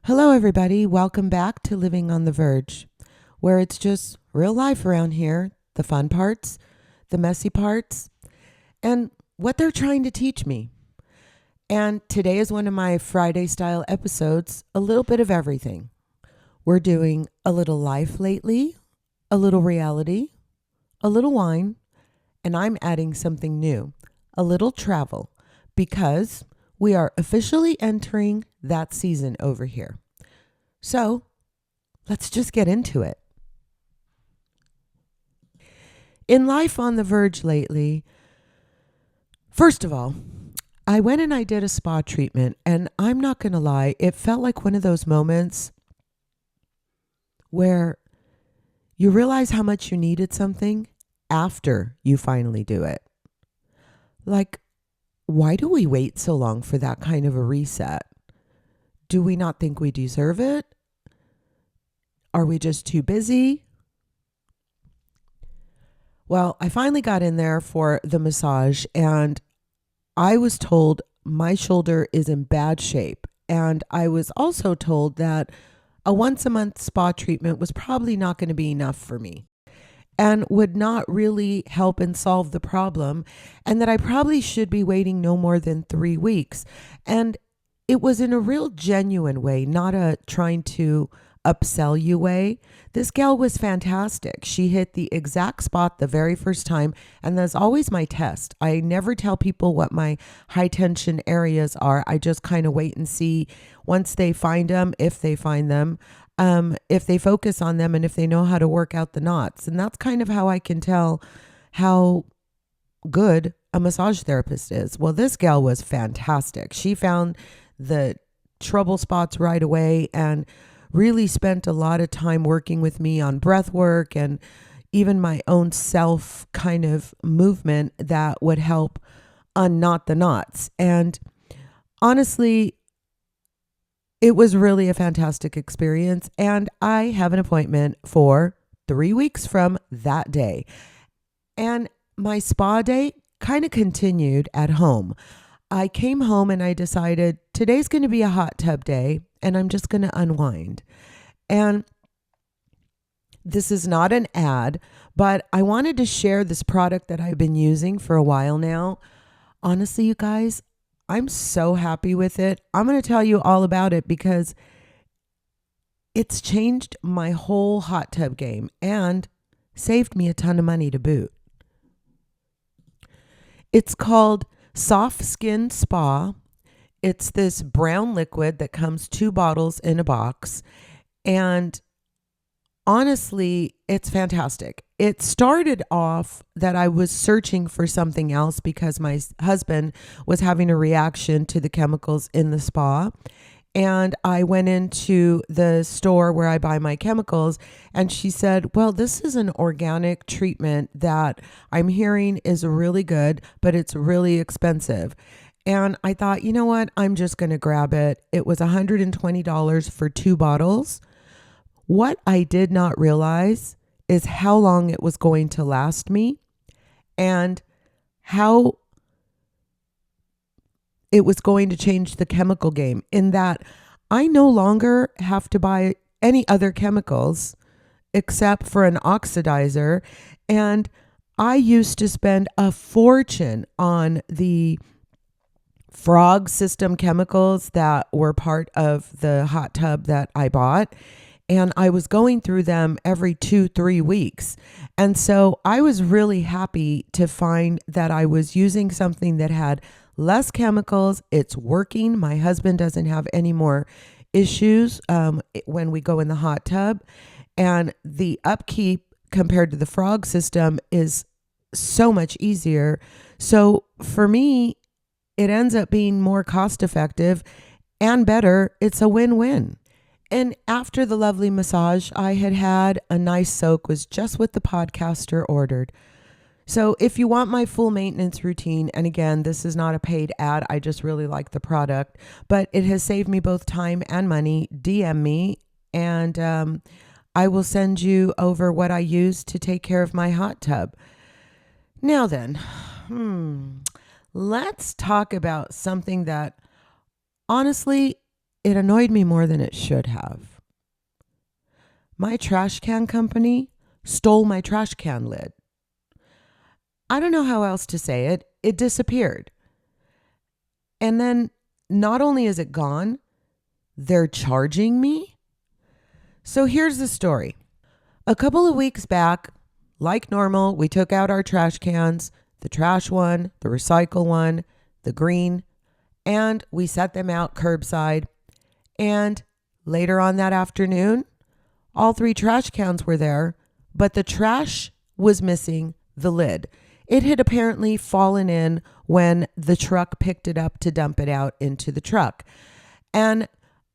Hello, everybody. Welcome back to Living on the Verge, where it's just real life around here, the fun parts, the messy parts, and what they're trying to teach me. And today is one of my Friday style episodes, a little bit of everything. We're doing a little life lately, a little reality, a little wine, and I'm adding something new, a little travel, because we are officially entering that season over here. So let's just get into it. In life on the verge lately, first of all, I went and I did a spa treatment, and I'm not going to lie, it felt like one of those moments where you realize how much you needed something after you finally do it. Like, why do we wait so long for that kind of a reset? Do we not think we deserve it? Are we just too busy? Well, I finally got in there for the massage, and I was told my shoulder is in bad shape. And I was also told that a once a month spa treatment was probably not going to be enough for me and would not really help and solve the problem, and that I probably should be waiting no more than 3 weeks. And it was in a real genuine way, not a trying to upsell you way. This gal was fantastic. She hit the exact spot the very first time, and that's always my test. I never tell people what my high tension areas are. I just kind of wait and see once they find them, if they find them, if they focus on them, and if they know how to work out the knots. And that's kind of how I can tell how good a massage therapist is. Well, this gal was fantastic. She found the trouble spots right away and really spent a lot of time working with me on breath work and even my own self kind of movement that would help unknot the knots. And honestly, it was really a fantastic experience. And I have an appointment for 3 weeks from that day. And my spa day kind of continued at home. I came home and I decided today's going to be a hot tub day and I'm just going to unwind. And this is not an ad, but I wanted to share this product that I've been using for a while now. Honestly, you guys, I'm so happy with it. I'm going to tell you all about it because it's changed my whole hot tub game and saved me a ton of money to boot. It's called Soft Skin Spa. It's this brown liquid that comes 2 bottles in a box. And honestly, it's fantastic. It started off that I was searching for something else because my husband was having a reaction to the chemicals in the spa. And I went into the store where I buy my chemicals, and she said, well, this is an organic treatment that I'm hearing is really good, but it's really expensive. And I thought, you know what? I'm just going to grab it. It was $120 for 2 bottles. What I did not realize is how long it was going to last me and how it was going to change the chemical game, in that I no longer have to buy any other chemicals except for an oxidizer. And I used to spend a fortune on the frog system chemicals that were part of the hot tub that I bought. And I was going through them every 2-3 weeks. And so I was really happy to find that I was using something that had less chemicals. It's working. My husband doesn't have any more issues when we go in the hot tub. And the upkeep compared to the frog system is so much easier. So for me, it ends up being more cost effective and better. It's a win-win. And after the lovely massage I had had, a nice soak was just what the podcaster ordered. So if you want my full maintenance routine, and again, this is not a paid ad, I just really like the product, but it has saved me both time and money, DM me, and I will send you over what I use to take care of my hot tub. Now then, let's talk about something that honestly it annoyed me more than it should have. My trash can company stole my trash can lid. I don't know how else to say it. It disappeared. And then not only is it gone, they're charging me. So here's the story. A couple of weeks back, like normal, we took out our trash cans, the trash one, the recycle one, the green, and we set them out curbside. And later on that afternoon, all 3 trash cans were there, but the trash was missing the lid. It had apparently fallen in when the truck picked it up to dump it out into the truck. And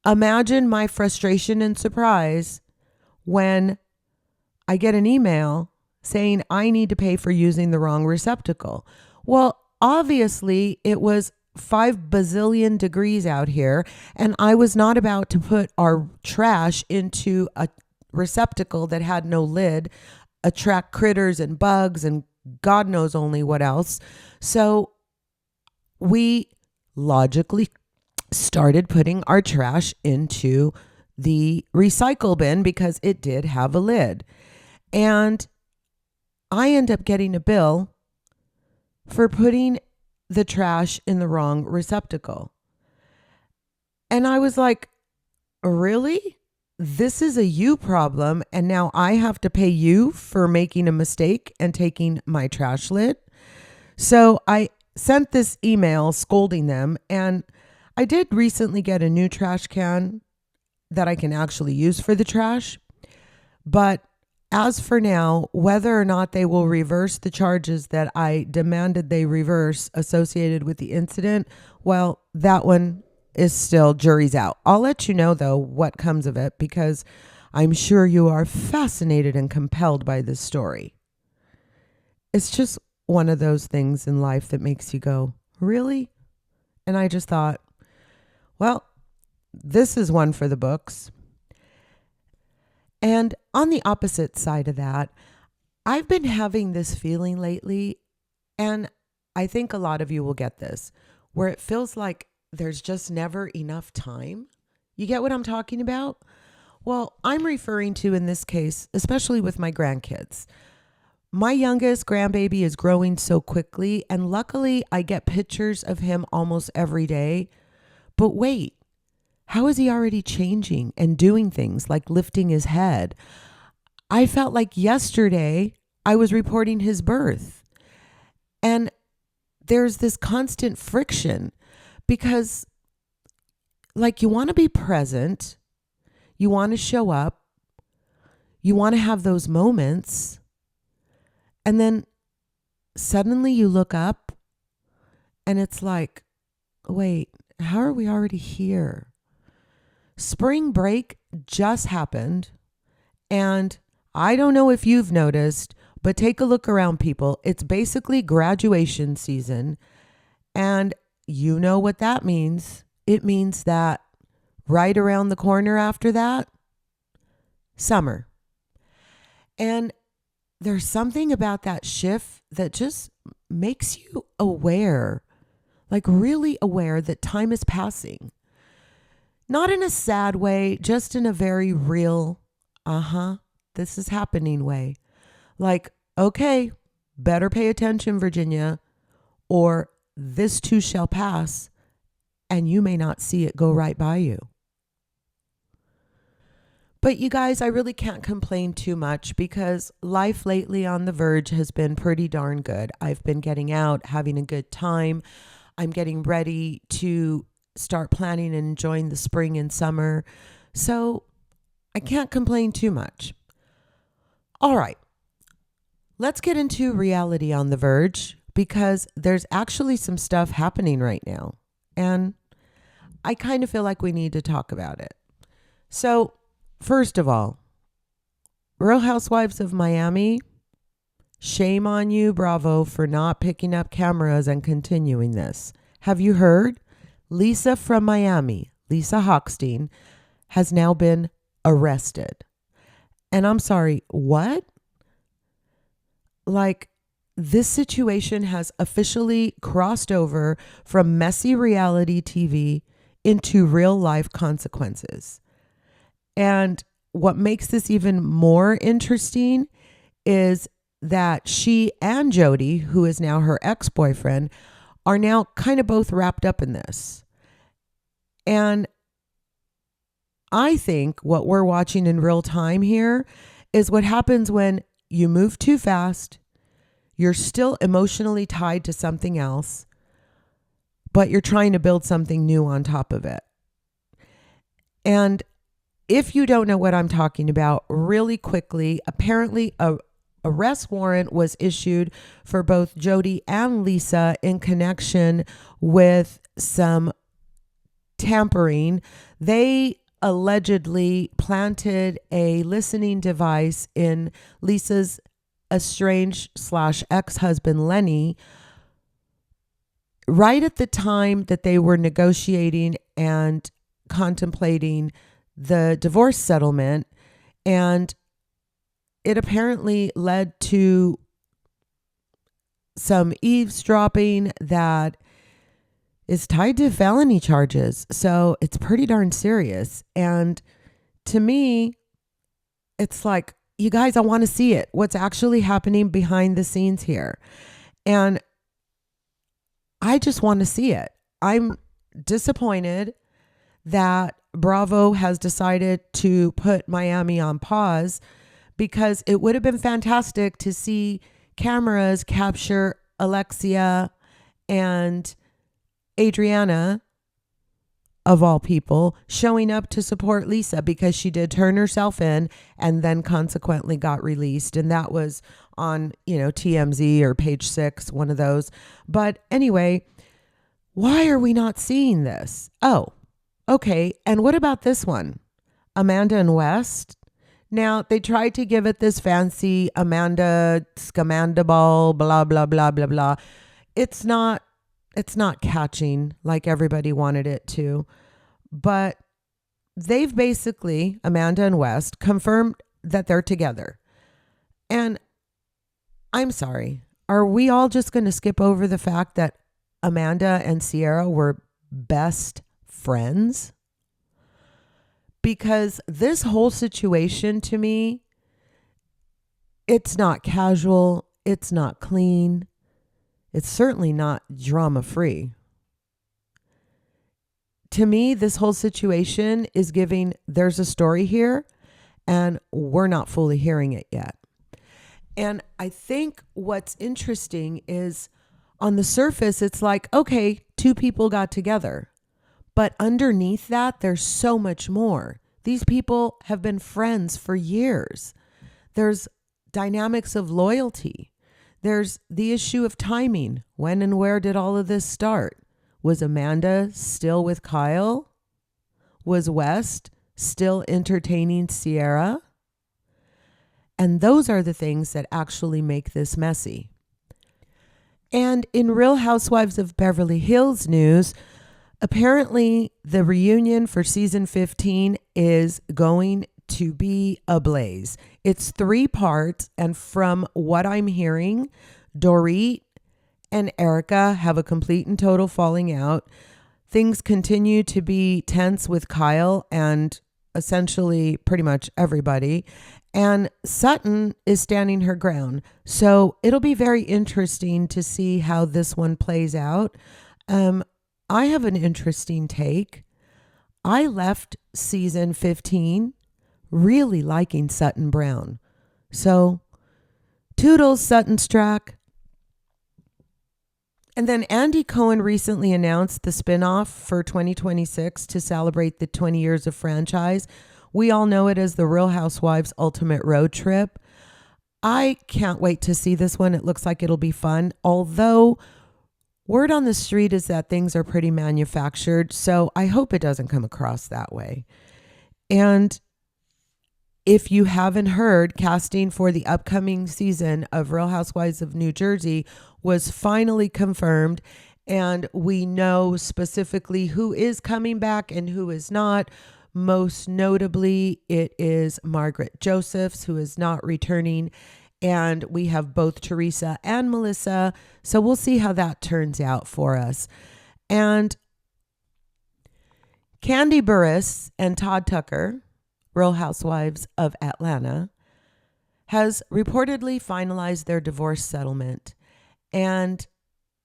imagine my frustration and surprise when I get an email saying I need to pay for using the wrong receptacle. Well, obviously it was 5 bazillion degrees out here, and I was not about to put our trash into a receptacle that had no lid, attract critters and bugs and God knows only what else. So we logically started putting our trash into the recycle bin because it did have a lid. And I end up getting a bill for putting the trash in the wrong receptacle. And I was like, really? This is a you problem, and now I have to pay you for making a mistake and taking my trash lid? So I sent this email scolding them, and I did recently get a new trash can that I can actually use for the trash. But as for now, whether or not they will reverse the charges that I demanded they reverse associated with the incident, well, that one is still jury's out. I'll let you know, though, what comes of it, because I'm sure you are fascinated and compelled by this story. It's just one of those things in life that makes you go, really? And I just thought, well, this is one for the books. And on the opposite side of that, I've been having this feeling lately, and I think a lot of you will get this, where it feels like there's just never enough time. You get what I'm talking about? Well, I'm referring to, in this case, especially with my grandkids. My youngest grandbaby is growing so quickly, and luckily I get pictures of him almost every day. But wait, how is he already changing and doing things like lifting his head? I felt like yesterday I was reporting his birth. And there's this constant friction because, like, you want to be present, you want to show up, you want to have those moments, and then suddenly you look up and it's like, wait, how are we already here? Spring break just happened, and I don't know if you've noticed, but take a look around, people. It's basically graduation season, and you know what that means. It means that right around the corner after that, summer. And there's something about that shift that just makes you aware, like really aware that time is passing. Not in a sad way, just in a very real, this is happening way. Like, okay, better pay attention, Virginia, or this too shall pass, and you may not see it go right by you. But you guys, I really can't complain too much because life lately on the Verge has been pretty darn good. I've been getting out, having a good time. I'm getting ready to start planning and enjoying the spring and summer. So I can't complain too much. All right, let's get into reality on the Verge because there's actually some stuff happening right now. And I kind of feel like we need to talk about it. So first of all, Real Housewives of Miami, shame on you, Bravo, for not picking up cameras and continuing this. Have you heard? Lisa from Miami, Lisa Hochstein, has now been arrested. And I'm sorry, what? Like, this situation has officially crossed over from messy reality TV into real life consequences. And what makes this even more interesting is that she and Jody, who is now her ex-boyfriend, are now kind of both wrapped up in this. And I think what we're watching in real time here is what happens when you move too fast, you're still emotionally tied to something else, but you're trying to build something new on top of it. And if you don't know what I'm talking about, really quickly, apparently a arrest warrant was issued for both Jody and Lisa in connection with some tampering. They allegedly planted a listening device in Lisa's estranged/ex-husband Lenny right at the time that they were negotiating and contemplating the divorce settlement. And it apparently led to some eavesdropping that is tied to felony charges. So it's pretty darn serious. And to me, it's like, you guys, I want to see it. What's actually happening behind the scenes here. And I just want to see it. I'm disappointed that Bravo has decided to put Miami on pause, because it would have been fantastic to see cameras capture Alexia and Adriana, of all people, showing up to support Lisa, because she did turn herself in and then consequently got released. And that was on, TMZ or Page 6, one of those. But anyway, why are we not seeing this? Oh, okay. And what about this one? Amanda and West? Now, they tried to give it this fancy Amanda Scamandaball, blah, blah, blah, blah, blah. It's not catching like everybody wanted it to. But they've basically, Amanda and West, confirmed that they're together. And I'm sorry, are we all just going to skip over the fact that Amanda and Sierra were best friends? Because this whole situation, to me, it's not casual, it's not clean, it's certainly not drama-free. To me, this whole situation is giving, there's a story here, and we're not fully hearing it yet. And I think what's interesting is, on the surface, it's like, okay, two people got together. But underneath that, there's so much more. These people have been friends for years. There's dynamics of loyalty. There's the issue of timing. When and where did all of this start? Was Amanda still with Kyle? Was West still entertaining Sierra? And those are the things that actually make this messy. And in Real Housewives of Beverly Hills news, apparently the reunion for season 15 is going to be ablaze. It's 3 parts, and from what I'm hearing, Dorit and Erica have a complete and total falling out. Things continue to be tense with Kyle and essentially pretty much everybody. And Sutton is standing her ground. So it'll be very interesting to see how this one plays out. I have an interesting take. I left season 15 really liking Sutton Brown. So toodles, Sutton Strack. And then Andy Cohen recently announced the spinoff for 2026 to celebrate the 20 years of franchise. We all know it as the Real Housewives Ultimate Road Trip. I can't wait to see this one. It looks like it'll be fun. Although word on the street is that things are pretty manufactured. So I hope it doesn't come across that way. And if you haven't heard, casting for the upcoming season of Real Housewives of New Jersey was finally confirmed. And we know specifically who is coming back and who is not. Most notably, it is Margaret Josephs, who is not returning. And we have both Teresa and Melissa. So we'll see how that turns out for us. And Candy Burris and Todd Tucker, Real Housewives of Atlanta, has reportedly finalized their divorce settlement. And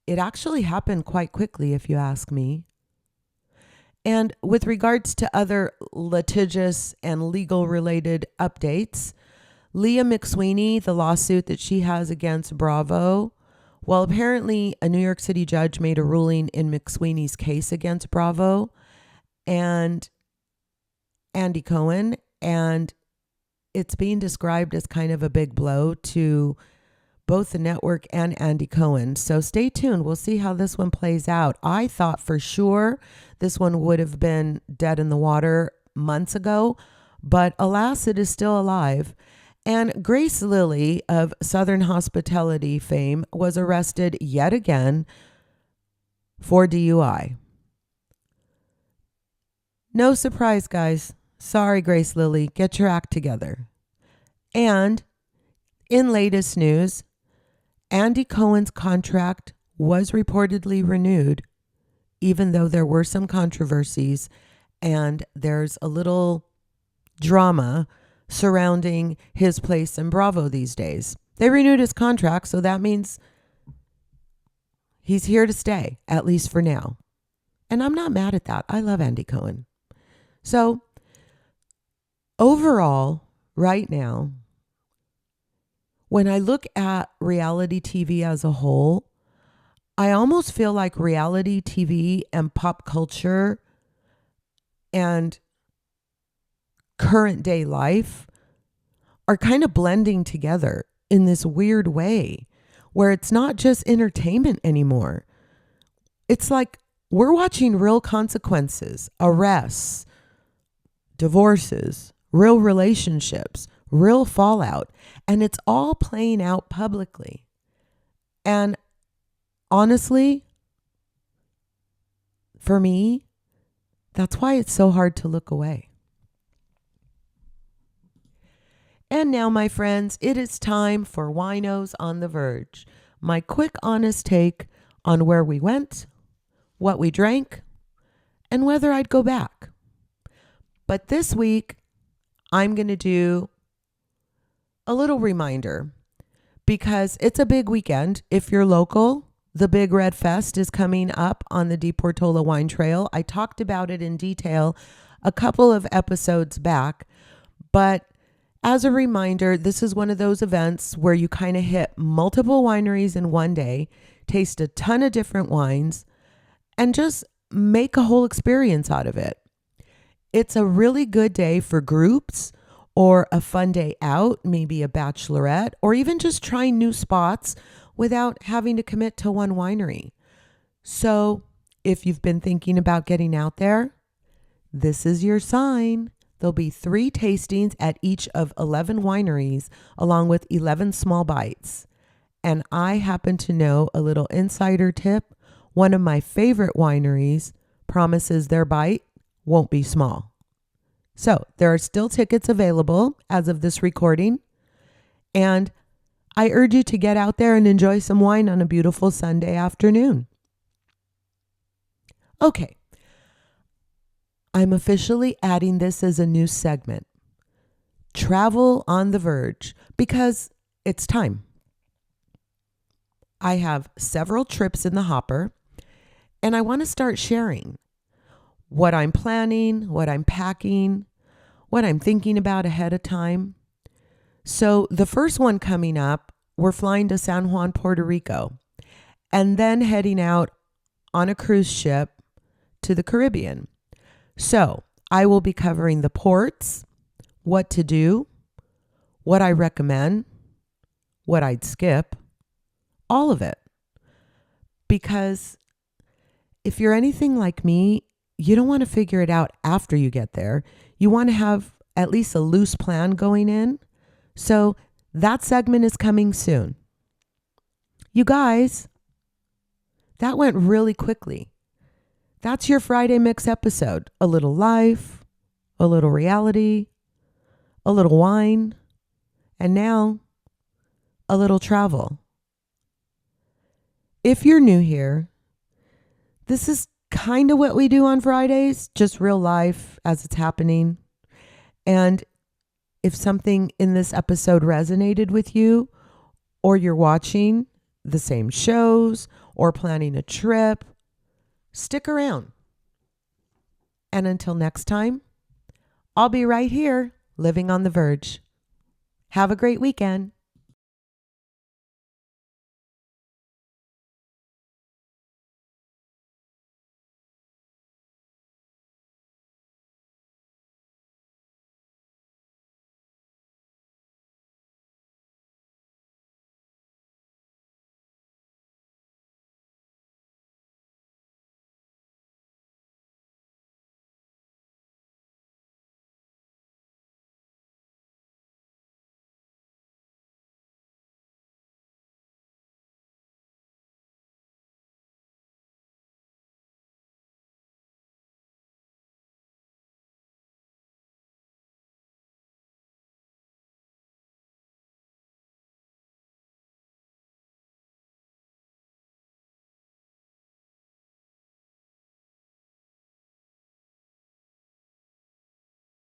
it actually happened quite quickly, if you ask me. And with regards to other litigious and legal related updates, Leah McSweeney, the lawsuit that she has against Bravo, well, apparently a New York City judge made a ruling in McSweeney's case against Bravo and Andy Cohen, and it's being described as kind of a big blow to both the network and Andy Cohen. So stay tuned. We'll see how this one plays out. I thought for sure this one would have been dead in the water months ago, but alas, it is still alive. And Grace Lilly of Southern Hospitality fame was arrested yet again for DUI. No surprise, guys. Sorry, Grace Lilly. Get your act together. And in latest news, Andy Cohen's contract was reportedly renewed, even though there were some controversies and there's a little drama surrounding his place in Bravo these days. They renewed his contract, so that means he's here to stay, at least for now. And I'm not mad at that. I love Andy Cohen. So overall, right now, when I look at reality TV as a whole, I almost feel like reality TV and pop culture and current day life are kind of blending together in this weird way where it's not just entertainment anymore. It's like we're watching real consequences, arrests, divorces, real relationships, real fallout, and it's all playing out publicly. And honestly, for me, that's why it's so hard to look away. And now, my friends, it is time for Winos on the Verge, my quick, honest take on where we went, what we drank, and whether I'd go back. But this week, I'm going to do a little reminder because it's a big weekend. If you're local, the Big Red Fest is coming up on the Di Portola Wine Trail. I talked about it in detail a couple of episodes back, but as a reminder, this is one of those events where you kind of hit multiple wineries in one day, taste a ton of different wines, and just make a whole experience out of it. It's a really good day for groups or a fun day out, maybe a bachelorette, or even just trying new spots without having to commit to one winery. So if you've been thinking about getting out there, this is your sign. There'll be 3 tastings at each of 11 wineries, along with 11 small bites. And I happen to know a little insider tip. One of my favorite wineries promises their bite won't be small. So there are still tickets available as of this recording. And I urge you to get out there and enjoy some wine on a beautiful Sunday afternoon. Okay. I'm officially adding this as a new segment. Travel on the Verge, because it's time. I have several trips in the hopper, and I want to start sharing what I'm planning, what I'm packing, what I'm thinking about ahead of time. So the first one coming up, we're flying to San Juan, Puerto Rico, and then heading out on a cruise ship to the Caribbean. So I will be covering the ports, what to do, what I recommend, what I'd skip, all of it. Because if you're anything like me, you don't want to figure it out after you get there. You want to have at least a loose plan going in. So that segment is coming soon. You guys, that went really quickly. That's your Friday Mix episode. A little life, a little reality, a little wine, and now a little travel. If you're new here, this is kind of what we do on Fridays, just real life as it's happening. And if something in this episode resonated with you, or you're watching the same shows or planning a trip, stick around. And until next time, I'll be right here living on the verge. Have a great weekend.